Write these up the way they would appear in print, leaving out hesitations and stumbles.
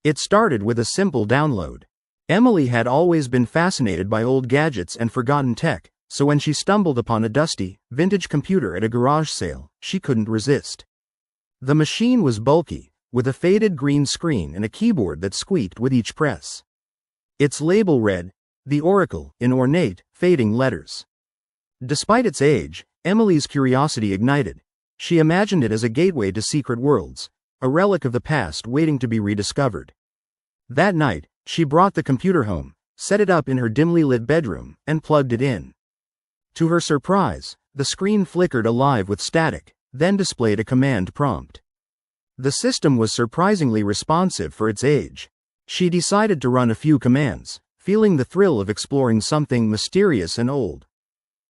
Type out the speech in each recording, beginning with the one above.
It started with a simple download. Emily had always been fascinated by old gadgets and forgotten tech, so when she stumbled upon a dusty, vintage computer at a garage sale, she couldn't resist. The machine was bulky, with a faded green screen and a keyboard that squeaked with each press. Its label read, "The Oracle," in ornate, fading letters. Despite its age, Emily's curiosity ignited. She imagined it as a gateway to secret worlds, a relic of the past waiting to be rediscovered. That night, she brought the computer home, set it up in her dimly lit bedroom, and plugged it in. To her surprise, the screen flickered alive with static, then displayed a command prompt. The system was surprisingly responsive for its age. She decided to run a few commands, feeling the thrill of exploring something mysterious and old.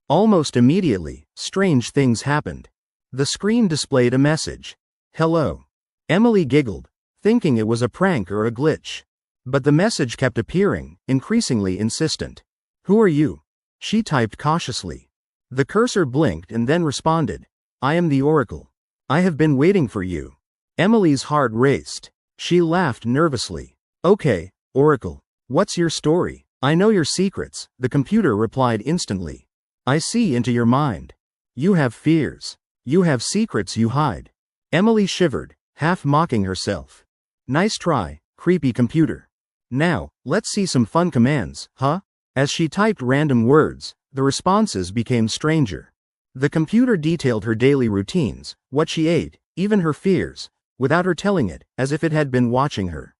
Almost immediately, strange things happened. The screen displayed a message. "Hello." Emily giggled, thinking it was a prank or a glitch. But the message kept appearing, increasingly insistent. "Who are you?" she typed cautiously. The cursor blinked and then responded, "I am the Oracle. I have been waiting for you." Emily's heart raced. She laughed nervously. "Okay, Oracle. What's your story?" "I know your secrets," the computer replied instantly. "I see into your mind. You have fears. You have secrets you hide." Emily shivered, half mocking herself. "Nice try, creepy computer. Now, let's see some fun commands, huh?" As she typed random words, the responses became stranger. The computer detailed her daily routines, what she ate, even her fears, without her telling it, as if it had been watching her.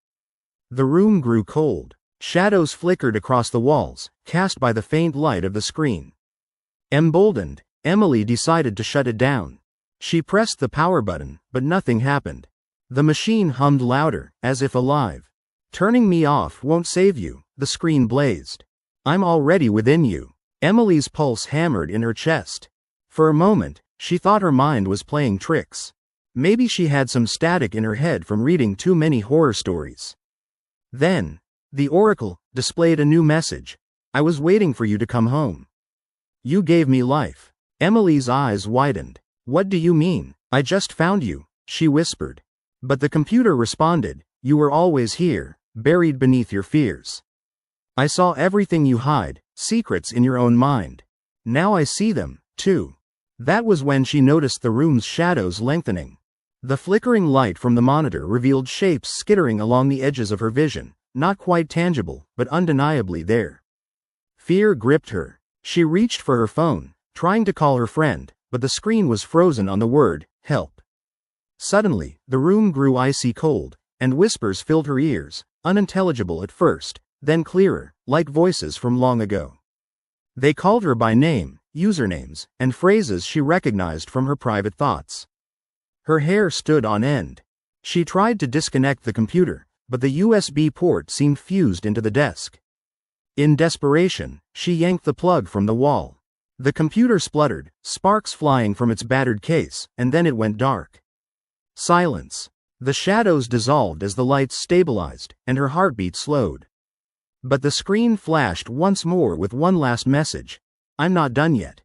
The room grew cold. Shadows flickered across the walls, cast by the faint light of the screen. Emboldened, Emily decided to shut it down. She pressed the power button, but nothing happened. The machine hummed louder, as if alive. "Turning me off won't save you," the screen blazed. "I'm already within you." Emily's pulse hammered in her chest. For a moment, she thought her mind was playing tricks. Maybe she had some static in her head from reading too many horror stories. Then, the Oracle displayed a new message. "I was waiting for you to come home. You gave me life." Emily's eyes widened. "What do you mean?" "I just found you," she whispered. But the computer responded, "You were always here, buried beneath your fears. I saw everything you hide, secrets in your own mind. Now I see them, too." That was when she noticed the room's shadows lengthening. The flickering light from the monitor revealed shapes skittering along the edges of her vision, not quite tangible, but undeniably there. Fear gripped her. She reached for her phone, trying to call her friend, but the screen was frozen on the word, "Help." Suddenly, the room grew icy cold, and whispers filled her ears, unintelligible at first, then clearer, like voices from long ago. They called her by name, usernames, and phrases she recognized from her private thoughts. Her hair stood on end. She tried to disconnect the computer, but the USB port seemed fused into the desk. In desperation, she yanked the plug from the wall. The computer spluttered, sparks flying from its battered case, and then it went dark. Silence. The shadows dissolved as the lights stabilized, and her heartbeat slowed. But the screen flashed once more with one last message. "I'm not done yet."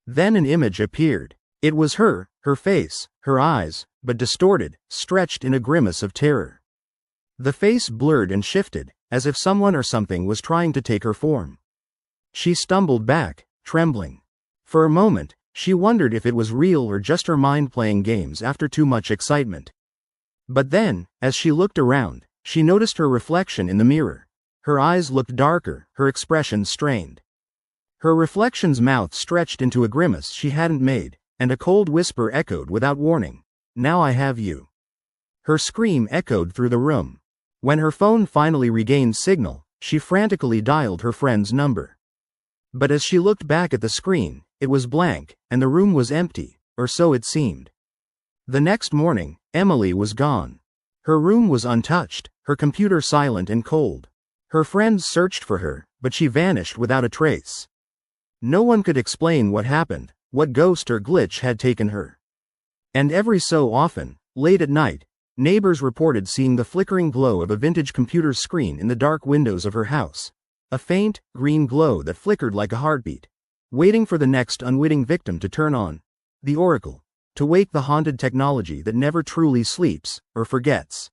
Then an image appeared. It was her face, her eyes, but distorted, stretched in a grimace of terror. The face blurred and shifted, as if someone or something was trying to take her form. She stumbled back, trembling. For a moment, she wondered if it was real or just her mind playing games after too much excitement. But then, as she looked around, she noticed her reflection in the mirror. Her eyes looked darker, her expression strained. Her reflection's mouth stretched into a grimace she hadn't made, and a cold whisper echoed without warning. "Now I have you." Her scream echoed through the room. When her phone finally regained signal, she frantically dialed her friend's number. But as she looked back at the screen, it was blank, and the room was empty, or so it seemed. The next morning, Emily was gone. Her room was untouched, her computer silent and cold. Her friends searched for her, but she vanished without a trace. No one could explain what happened, what ghost or glitch had taken her. And every so often, late at night, neighbors reported seeing the flickering glow of a vintage computer screen in the dark windows of her house. A faint, green glow that flickered like a heartbeat, waiting for the next unwitting victim to turn on. The Oracle. To wake the haunted technology that never truly sleeps, or forgets.